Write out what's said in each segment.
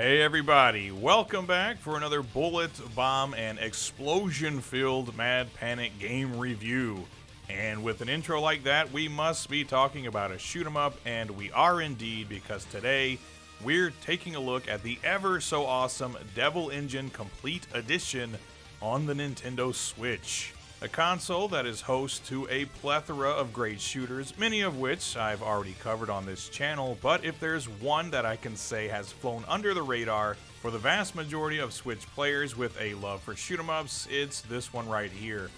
Hey everybody, welcome back for another bullet, bomb, and explosion-filled Mad Panic game review. And with an intro like that, we must be talking about a shoot-'em-up, and we are indeed, because today we're taking a look at the ever-so-awesome Devil Engine Complete Edition on the Nintendo Switch. A console that is host to a plethora of great shooters, many of which I've already covered on this channel, but if there's one that I can say has flown under the radar for the vast majority of Switch players with a love for shoot-'em-ups, it's this one right here,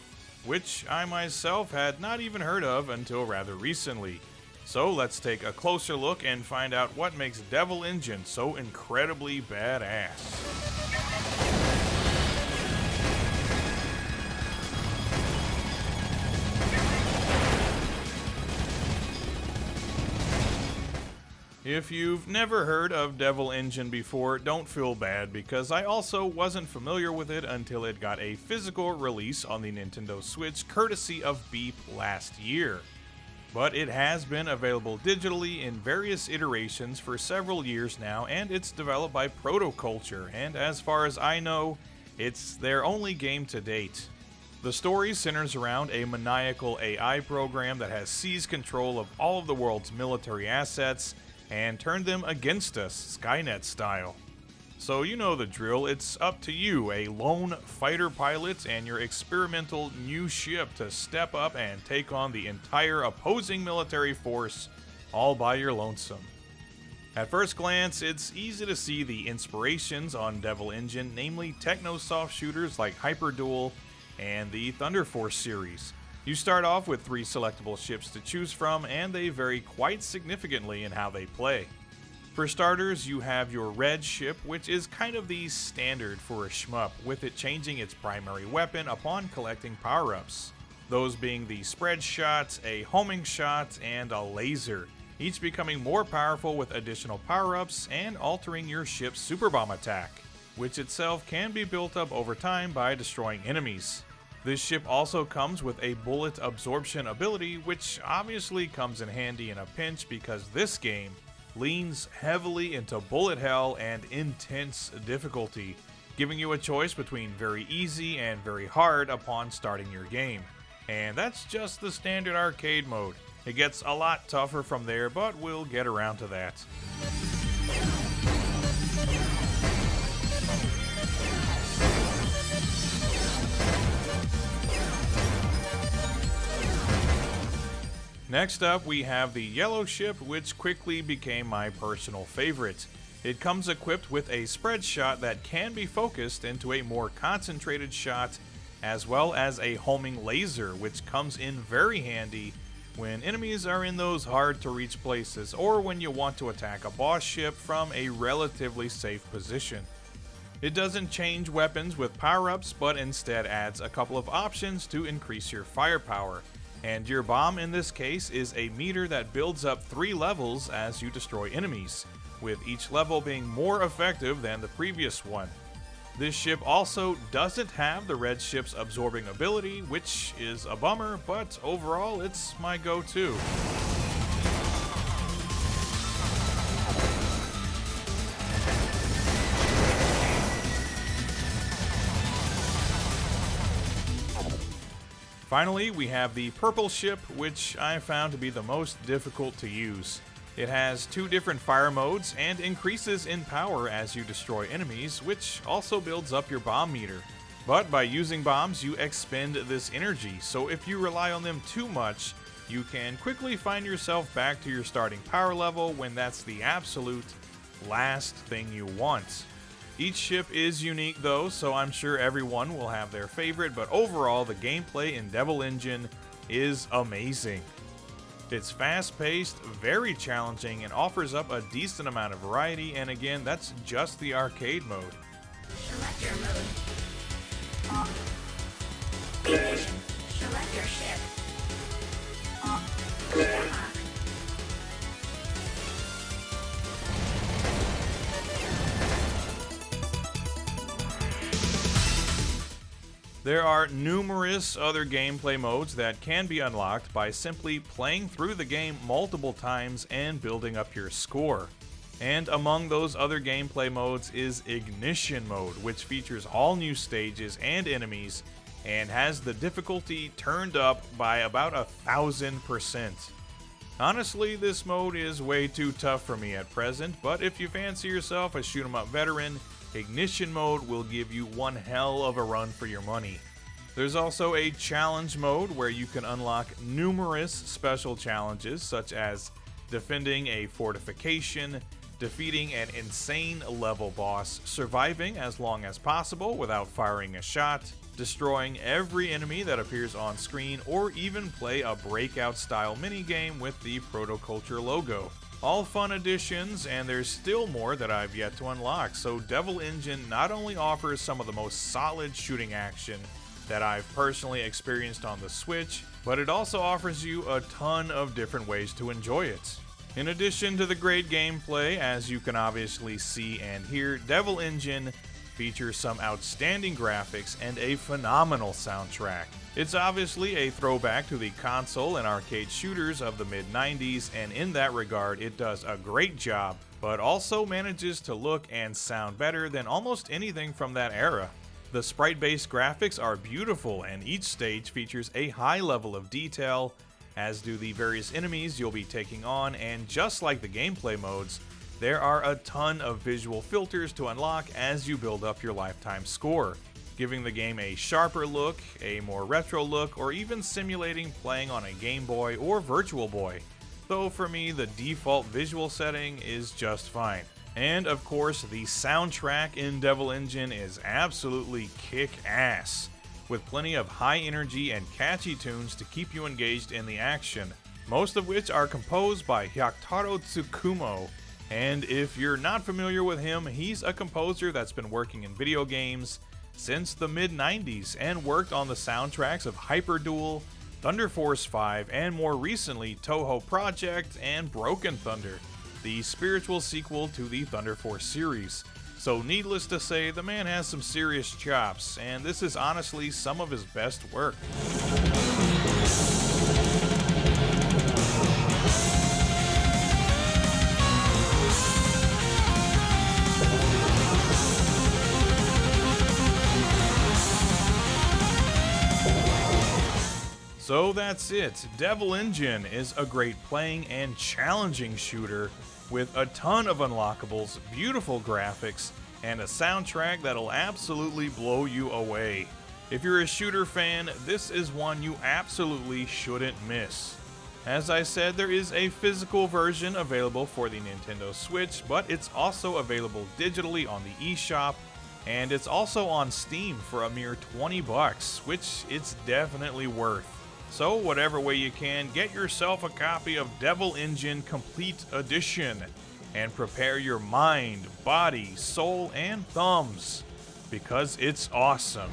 which I myself had not even heard of until rather recently. So let's take a closer look and find out what makes Devil Engine so incredibly badass. If you've never heard of Devil Engine before, don't feel bad, because I also wasn't familiar with it until it got a physical release on the Nintendo Switch courtesy of Beep last year. But it has been available digitally in various iterations for several years now, and it's developed by Protoculture, and as far as I know, it's their only game to date. The story centers around a maniacal AI program that has seized control of all of the world's military assets and turned them against us, Skynet style. So you know the drill, it's up to you, a lone fighter pilot and your experimental new ship, to step up and take on the entire opposing military force all by your lonesome. At first glance, it's easy to see the inspirations on Devil Engine, namely techno-soft shooters like Hyperduel and the Thunder Force series. You start off with 3 selectable ships to choose from, and they vary quite significantly in how they play. For starters, you have your red ship, which is kind of the standard for a shmup, with it changing its primary weapon upon collecting power-ups. Those being the spread shot, a homing shot, and a laser, each becoming more powerful with additional power-ups and altering your ship's super bomb attack, which itself can be built up over time by destroying enemies. This ship also comes with a bullet absorption ability, which obviously comes in handy in a pinch because this game leans heavily into bullet hell and intense difficulty, giving you a choice between very easy and very hard upon starting your game. And that's just the standard arcade mode. It gets a lot tougher from there, but we'll get around to that. Next up, we have the yellow ship, which quickly became my personal favorite. It comes equipped with a spread shot that can be focused into a more concentrated shot, as well as a homing laser, which comes in very handy when enemies are in those hard to reach places, or when you want to attack a boss ship from a relatively safe position. It doesn't change weapons with power-ups, but instead adds a couple of options to increase your firepower. And your bomb in this case is a meter that builds up 3 levels as you destroy enemies, with each level being more effective than the previous one. This ship also doesn't have the red ship's absorbing ability, which is a bummer, but overall it's my go-to. Finally, we have the purple ship, which I found to be the most difficult to use. It has 2 different fire modes and increases in power as you destroy enemies, which also builds up your bomb meter. But by using bombs, you expend this energy, so if you rely on them too much, you can quickly find yourself back to your starting power level when that's the absolute last thing you want. Each ship is unique though, so I'm sure everyone will have their favorite, but overall the gameplay in Devil Engine is amazing. It's fast-paced, very challenging, and offers up a decent amount of variety, and again, that's just the arcade mode. Select your mode. Ignition. Select your ship. Airlock. There are numerous other gameplay modes that can be unlocked by simply playing through the game multiple times and building up your score. And among those other gameplay modes is Ignition Mode, which features all new stages and enemies and has the difficulty turned up by about 1,000%. Honestly, this mode is way too tough for me at present, but if you fancy yourself a shoot-'em-up veteran, Ignition Mode will give you one hell of a run for your money. There's also a challenge mode where you can unlock numerous special challenges such as defending a fortification, defeating an insane level boss, surviving as long as possible without firing a shot, destroying every enemy that appears on screen, or even play a breakout style minigame with the Protoculture logo. All fun additions, and there's still more that I've yet to unlock, so Devil Engine not only offers some of the most solid shooting action that I've personally experienced on the Switch, but it also offers you a ton of different ways to enjoy it. In addition to the great gameplay, as you can obviously see and hear, Devil Engine features some outstanding graphics and a phenomenal soundtrack. It's obviously a throwback to the console and arcade shooters of the mid-90s, and in that regard it does a great job, but also manages to look and sound better than almost anything from that era. The sprite-based graphics are beautiful, and each stage features a high level of detail, as do the various enemies you'll be taking on, and just like the gameplay modes, there are a ton of visual filters to unlock as you build up your lifetime score, giving the game a sharper look, a more retro look, or even simulating playing on a Game Boy or Virtual Boy, though for me the default visual setting is just fine. And of course, the soundtrack in Devil Engine is absolutely kick-ass, with plenty of high energy and catchy tunes to keep you engaged in the action, most of which are composed by Hyakutaro Tsukumo. And if you're not familiar with him, he's a composer that's been working in video games since the mid-90s and worked on the soundtracks of Hyper Duel, Thunder Force 5, and more recently Touhou Project and Broken Thunder, the spiritual sequel to the Thunder Force series. So needless to say, the man has some serious chops, and this is honestly some of his best work. So that's it. Devil Engine is a great playing and challenging shooter with a ton of unlockables, beautiful graphics, and a soundtrack that'll absolutely blow you away. If you're a shooter fan, this is one you absolutely shouldn't miss. As I said, there is a physical version available for the Nintendo Switch, but it's also available digitally on the eShop, and it's also on Steam for a mere $20, which it's definitely worth. So whatever way you can, get yourself a copy of Devil Engine Complete Edition and prepare your mind, body, soul, and thumbs, because it's awesome.